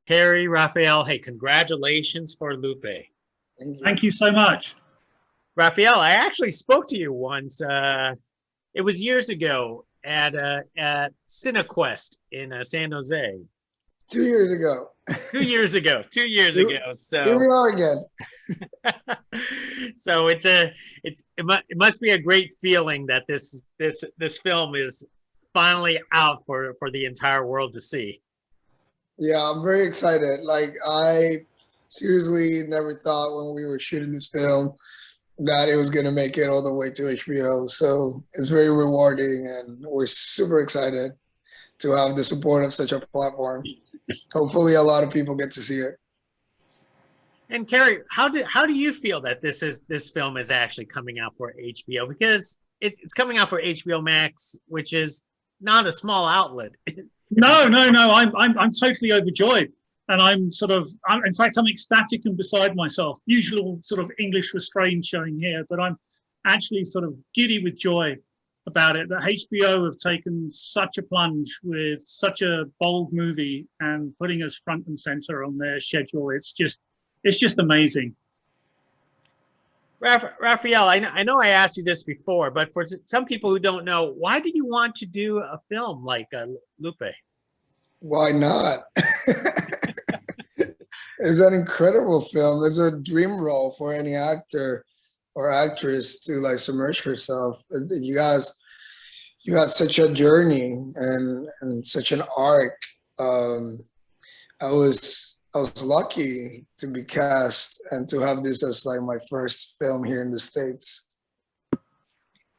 Kerry, Rafael, hey, congratulations for Lupe. Thank you. Thank you so much. Rafael, I actually spoke to you once. It was years ago at CineQuest in San Jose. 2 years ago. 2 years ago. 2 years ago. So here we are again. so it must be a great feeling that this film is finally out for the entire world to see. Yeah, I'm very excited. Like, I seriously never thought when we were shooting this film that it was going to make it all the way to HBO. So it's very rewarding, and we're super excited to have the support of such a platform. Hopefully a lot of people get to see it. And Kerry, how do you feel that this film is actually coming out for HBO? Because it's coming out for HBO Max, which is not a small outlet. No. I'm totally overjoyed, and in fact, I'm ecstatic and beside myself. Usual sort of English restraint showing here, but I'm actually sort of giddy with joy about it. That HBO have taken such a plunge with such a bold movie and putting us front and center on their schedule. It's just amazing. Rafael, I know I asked you this before, but for some people who don't know, why did you want to do a film like Lupe? Why not? It's an incredible film. It's a dream role for any actor or actress to like submerge herself. You guys, you got such a journey and such an arc. I was lucky to be cast and to have this as like my first film here in the States.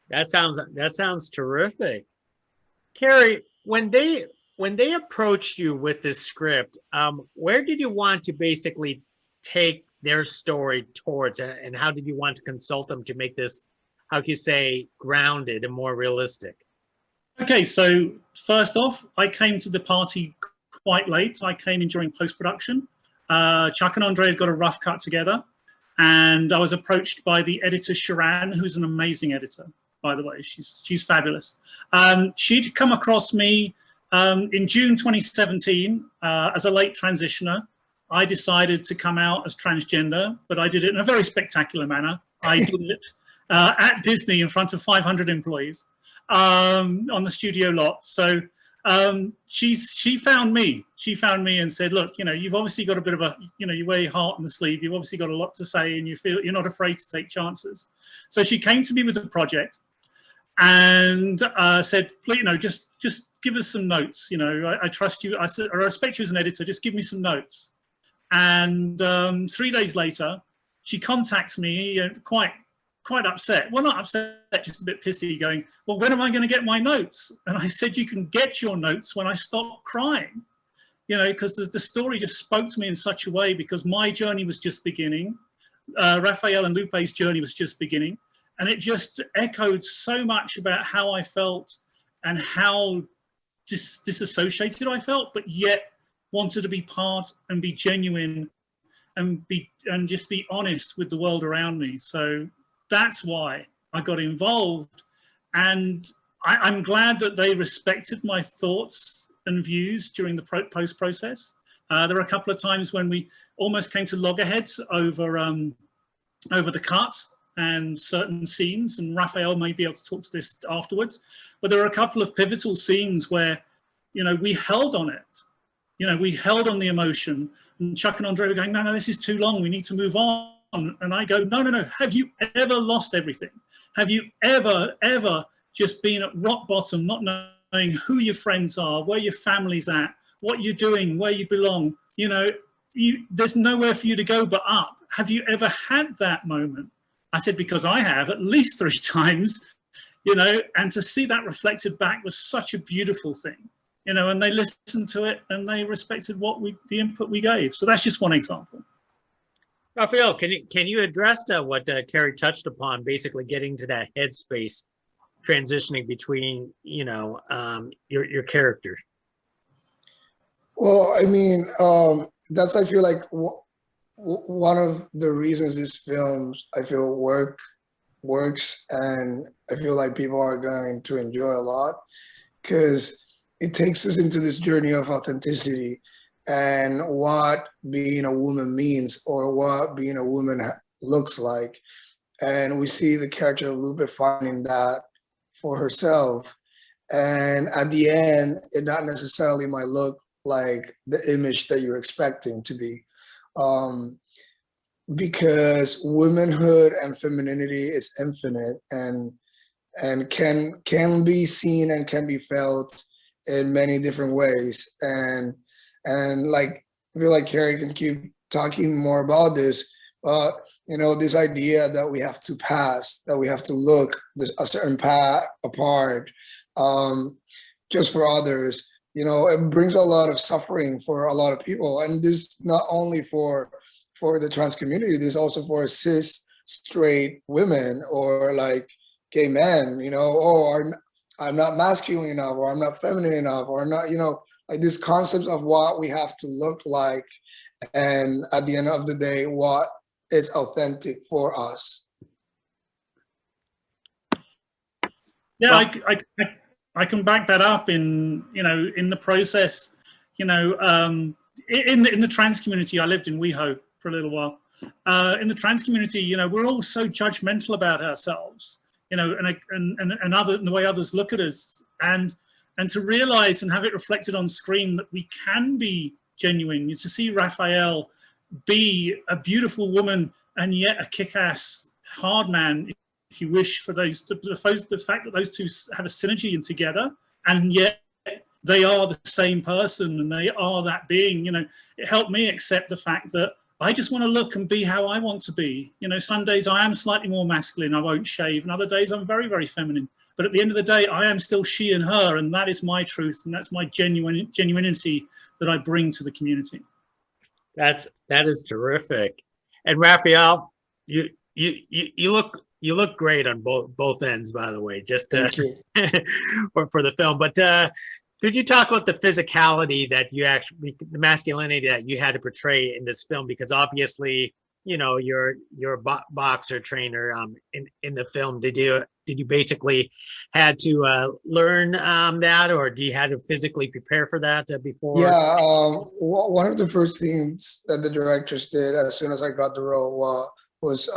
That sounds terrific. Kerry, when they approached you with this script, where did you want to basically take their story towards, and how did you want to consult them to make this, how can you say, grounded and more realistic? Okay, so first off, I came to the party quite late. I came in during post-production. Chuck and Andre had got a rough cut together, and I was approached by the editor, Sharan, who's an amazing editor, by the way. She's fabulous. She'd come across me in June 2017 as a late transitioner. I decided to come out as transgender, but I did it in a very spectacular manner. I did it at Disney in front of 500 employees on the studio lot. So she found me. She found me and said, "Look, you've obviously got a bit of a, you wear your heart on the sleeve. You've obviously got a lot to say, and you feel you're not afraid to take chances." So she came to me with the project and said, just give us some notes. I trust you. I respect you as an editor. Just give me some notes. And 3 days later, she contacts me quite upset. Well, not upset, just a bit pissy, going, "Well, when am I going to get my notes?" And I said, "You can get your notes when I stop crying." Because the story just spoke to me in such a way, because my journey was just beginning. Rafael and Lupe's journey was just beginning. And it just echoed so much about how I felt and how disassociated I felt, but yet wanted to be part and be genuine and just be honest with the world around me. So that's why I got involved. And I'm glad that they respected my thoughts and views during the post process. There were a couple of times when we almost came to loggerheads over the cut and certain scenes, and Rafael may be able to talk to this afterwards. But there were a couple of pivotal scenes where, we held on it. We held on the emotion, and Chuck and Andre were going, no, this is too long. We need to move on. And I go, no. Have you ever lost everything? Have you ever just been at rock bottom, not knowing who your friends are, where your family's at, what you're doing, where you belong? There's nowhere for you to go but up. Have you ever had that moment? I said, because I have at least 3 times, and to see that reflected back was such a beautiful thing, and they listened to it and they respected the input we gave. So that's just one example. Rafael, can you address what Kerry touched upon, basically getting to that headspace, transitioning between, your characters? Well, I mean, that's, I feel like, one of the reasons this film, I feel, works, and I feel like people are going to enjoy a lot, because it takes us into this journey of authenticity and what being a woman means, or what being a woman looks like. And we see the character of Lupe finding that for herself. And at the end, it not necessarily might look like the image that you're expecting to be. Because womanhood and femininity is infinite, and can be seen and can be felt in many different ways. And like, I feel like Kerry can keep talking more about this, but you know, this idea that we have to pass, that we have to look a certain path apart, just for others, you know, it brings a lot of suffering for a lot of people. And this not only for the trans community, this also for cis straight women, or like gay men, you know, oh, I'm not masculine enough, or I'm not feminine enough, or not, you know, like this concept of what we have to look like, and at the end of the day, what is authentic for us. Yeah, I can back that up in, you know, in the process, you know, in the trans community. I lived in WeHo for a little while. In the trans community, you know, we're all so judgmental about ourselves, you know, and the way others look at us, and to realize and have it reflected on screen that we can be genuine. To see Rafael be a beautiful woman and yet a kick-ass hard man, if you wish, for the fact that those two have a synergy and together, and yet they are the same person and they are that being, you know, it helped me accept the fact that I just want to look and be how I want to be. You know, some days I am slightly more masculine, I won't shave, and other days I'm very, very feminine. But at the end of the day, I am still she and her, and that is my truth, and that's my genuinity that I bring to the community. That is terrific. And Rafael, you look great on both ends, by the way, just for the film. But could you talk about the physicality that you actually, the masculinity that you had to portray in this film? Because obviously, you know, you're a boxer trainer in the film. Did you basically had to learn that, or do you had to physically prepare for that before? Yeah, one of the first things that the directors did as soon as I got the role was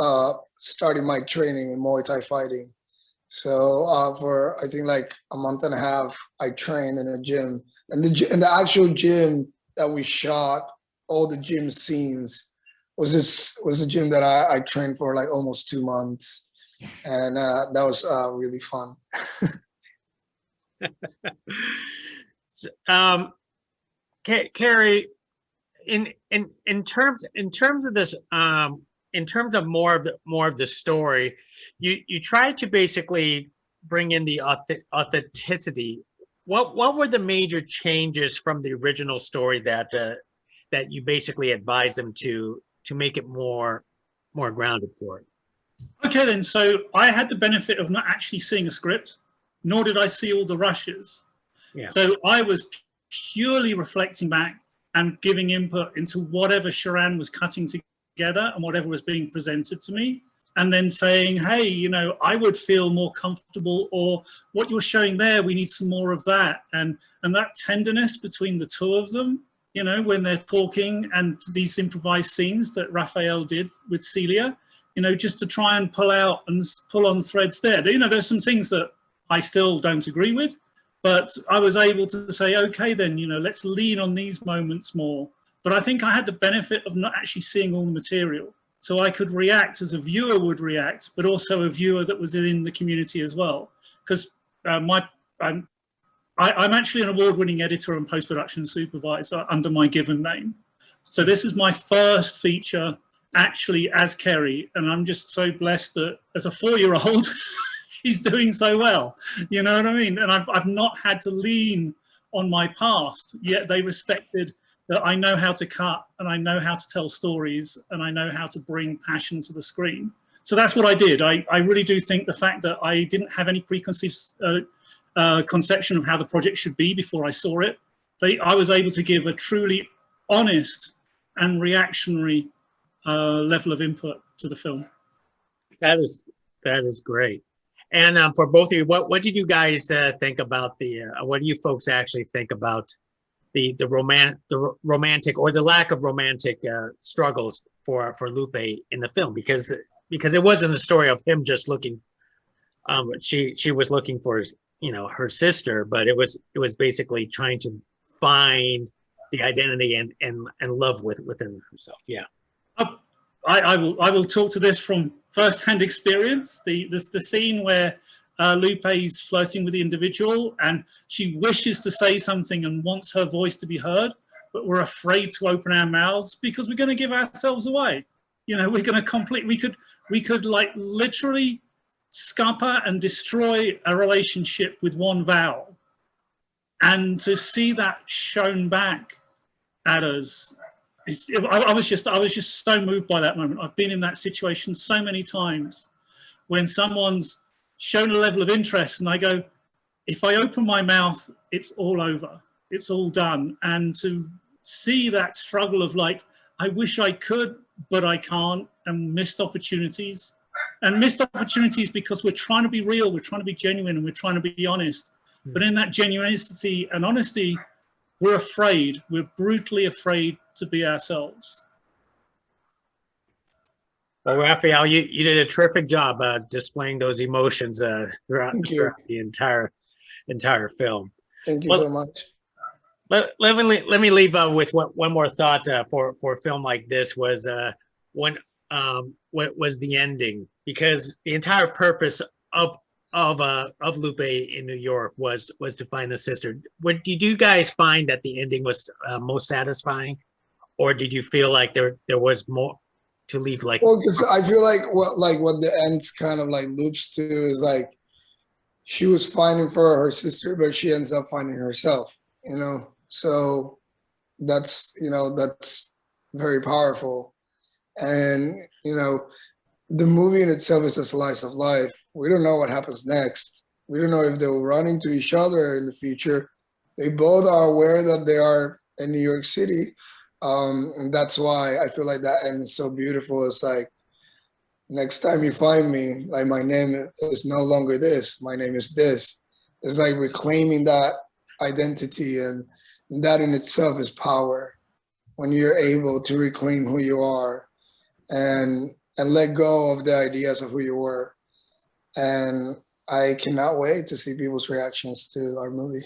starting my training in Muay Thai fighting. So for I think like a month and a half, I trained in a gym, and the actual gym that we shot all the gym scenes was a gym that I trained for like almost 2 months, and that was really fun. Kerry, in terms of this, in terms of more of the story, you tried to basically bring in the authenticity. What were the major changes from the original story that you basically advised them to make it more grounded for it? Okay, then. So I had the benefit of not actually seeing a script, nor did I see all the rushes. Yeah. So I was purely reflecting back and giving input into whatever Sharan was cutting together and whatever was being presented to me, and then saying, hey, you know, I would feel more comfortable, or what you're showing there, we need some more of that. And that tenderness between the two of them, you know, when they're talking, and these improvised scenes that Rafael did with Celia, you know, just to try and pull on threads there. You know, there's some things that I still don't agree with, but I was able to say, okay, then, you know, let's lean on these moments more. But I think I had the benefit of not actually seeing all the material. So I could react as a viewer would react, but also a viewer that was in the community as well. Because I'm actually an award-winning editor and post-production supervisor under my given name. So this is my first feature actually as Kerry, and I'm just so blessed that as a 4-year-old, she's doing so well. You know what I mean? And I've not had to lean on my past, yet they respected that I know how to cut, and I know how to tell stories, and I know how to bring passion to the screen. So that's what I did. I really do think the fact that I didn't have any preconceived conception of how the project should be before I saw it, I was able to give a truly honest and reactionary level of input to the film. That is great. And for both of you, what did you guys think about what do you folks actually think about the romantic or the lack of romantic struggles for Lupe in the film, because it wasn't a story of him just looking. She was looking for his, her sister, but it was basically trying to find the identity and love within herself. Yeah. I will talk to this from first-hand experience. The scene where Lupe's flirting with the individual and she wishes to say something and wants her voice to be heard, but we're afraid to open our mouths because we're going to give ourselves away. We're going to we could like literally scupper and destroy a relationship with one vowel. And to see that shown back at us, I was just so moved by that moment. I've been in that situation so many times when someone's shown a level of interest and I go, if I open my mouth, it's all over. It's all done. And to see that struggle of like, I wish I could, but I can't, and missed opportunities. And missed opportunities because we're trying to be real, we're trying to be genuine, and we're trying to be honest. But in that genuinity and honesty, we're afraid. We're brutally afraid to be ourselves. Well, Rafael, you did a terrific job displaying those emotions throughout the entire film. Thank you so much. Let me leave with one more thought for a film like this was what was the ending, because the entire purpose of Lupe in New York was to find the sister. Did you guys find that the ending was most satisfying, or did you feel like there was more to leave? Like, well, because I feel like what the ends kind of like loops to is like she was finding for her sister, but she ends up finding herself. So that's very powerful. And the movie in itself is a slice of life. We don't know what happens next. We don't know if they'll run into each other in the future. They both are aware that they are in New York City. And that's why I feel like that end is so beautiful. It's like, next time you find me, like, my name is no longer this, my name is this. It's like reclaiming that identity, and that in itself is power. When you're able to reclaim who you are and let go of the ideas of who you were. And I cannot wait to see people's reactions to our movie.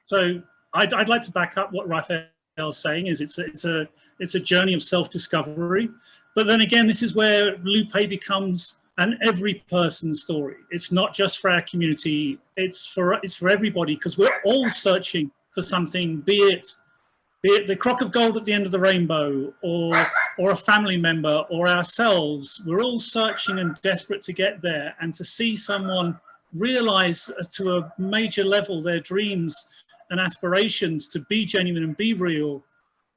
So I'd like to back up what Rafael's saying. Is it's a journey of self-discovery, but then again, this is where Lupe becomes an every person story. It's not just for our community. It's for everybody, because we're all searching for something, be it the crock of gold at the end of the rainbow, or a family member, or ourselves. We're all searching and desperate to get there, and to see someone realize to a major level their dreams and aspirations to be genuine and be real.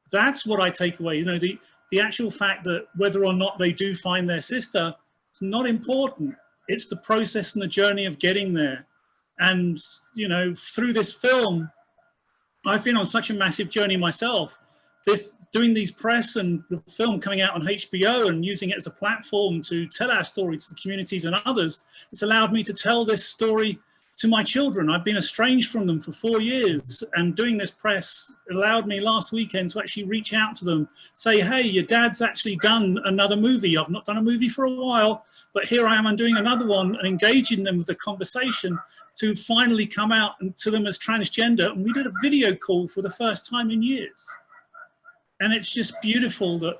That's what I take away. The actual fact that whether or not they do find their sister is not important. It's the process and the journey of getting there. And, through this film, I've been on such a massive journey myself. Doing these press and the film coming out on HBO and using it as a platform to tell our story to the communities and others, it's allowed me to tell this story to my children. I've been estranged from them for 4 years, and doing this press allowed me last weekend to actually reach out to them, say, hey, your dad's actually done another movie. I've not done a movie for a while, but here I am, I'm doing another one, and engaging them with the conversation to finally come out and to them as transgender. And we did a video call for the first time in years. And it's just beautiful that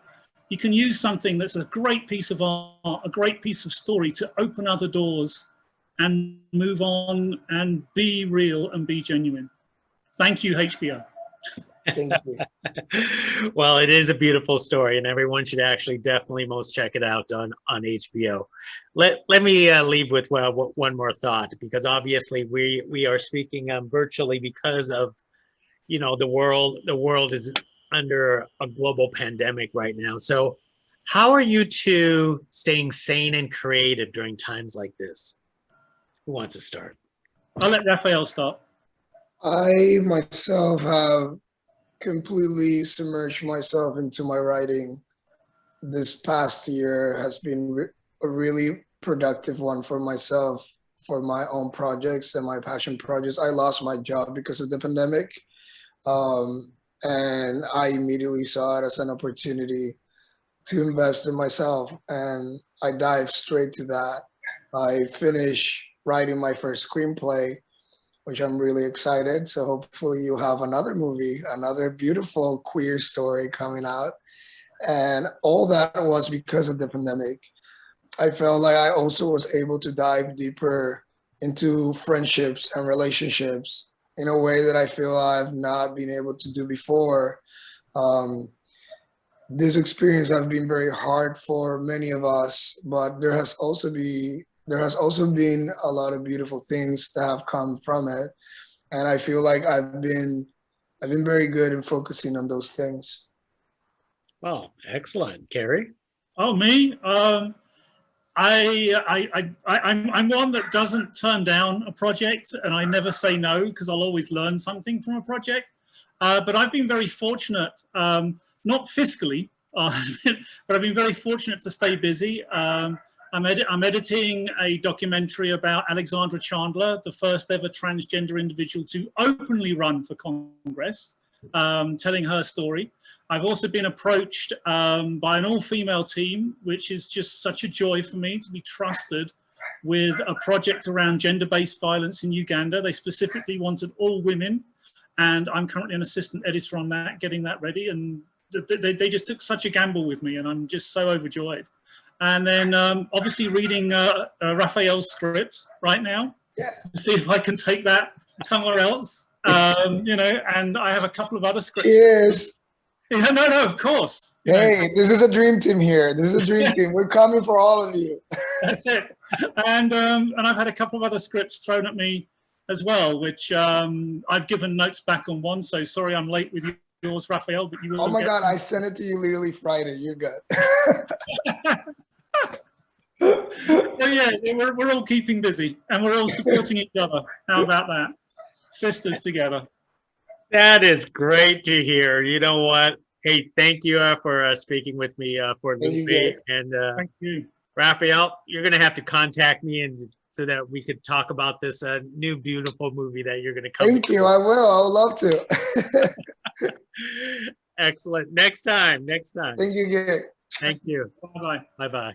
you can use something that's a great piece of art, a great piece of story, to open other doors and move on and be real and be genuine. Thank you, HBO. Thank you. Well, it is a beautiful story, and everyone should actually definitely most check it out on HBO. Let me leave with one more thought, because obviously we are speaking virtually because of the world is under a global pandemic right now. So how are you two staying sane and creative during times like this? Who wants to start? I'll let Rafael start. I myself have completely submerged myself into my writing. This past year has been a really productive one for myself, for my own projects and my passion projects. I lost my job because of the pandemic. And I immediately saw it as an opportunity to invest in myself, and I dived straight to that. I finished writing my first screenplay, which I'm really excited. So hopefully you'll have another movie, another beautiful queer story coming out. And all that was because of the pandemic. I felt like I also was able to dive deeper into friendships and relationships in a way that I feel I've not been able to do before. This experience has been very hard for many of us, but there has also been a lot of beautiful things that have come from it. And I feel like I've been very good in focusing on those things. Oh, excellent. Kerry? Oh, me? I'm one that doesn't turn down a project, and I never say no because I'll always learn something from a project. But I've been very fortunate, not fiscally, but I've been very fortunate to stay busy. I'm editing a documentary about Alexandra Chandler, the first ever transgender individual to openly run for Congress, telling her story. I've also been approached by an all-female team, which is just such a joy for me to be trusted with a project around gender-based violence in Uganda. They specifically wanted all women, and I'm currently an assistant editor on that, getting that ready. And they just took such a gamble with me, and I'm just so overjoyed. And then obviously reading Rafael's script right now, to see if I can take that somewhere else. You know, and I have a couple of other scripts. Yes. Yeah, no, of course. Hey, this is a dream team here. This is a dream team. We're coming for all of you. That's it. And I've had a couple of other scripts thrown at me as well, which I've given notes back on one. So sorry I'm late with yours, Rafael, but you will. Oh my God, I sent it to you literally Friday. You're good. So yeah, we're all keeping busy and we're all supporting each other. How about that? Sisters together. That is great to hear. You know what? Hey, thank you for speaking with me for Lupe. And Thank you. Rafael, you're going to have to contact me and so that we could talk about this new beautiful movie that you're going to come. Thank you. I will. I would love to. Excellent. Next time. Thank you, Gig. Thank you. Bye-bye. Bye-bye.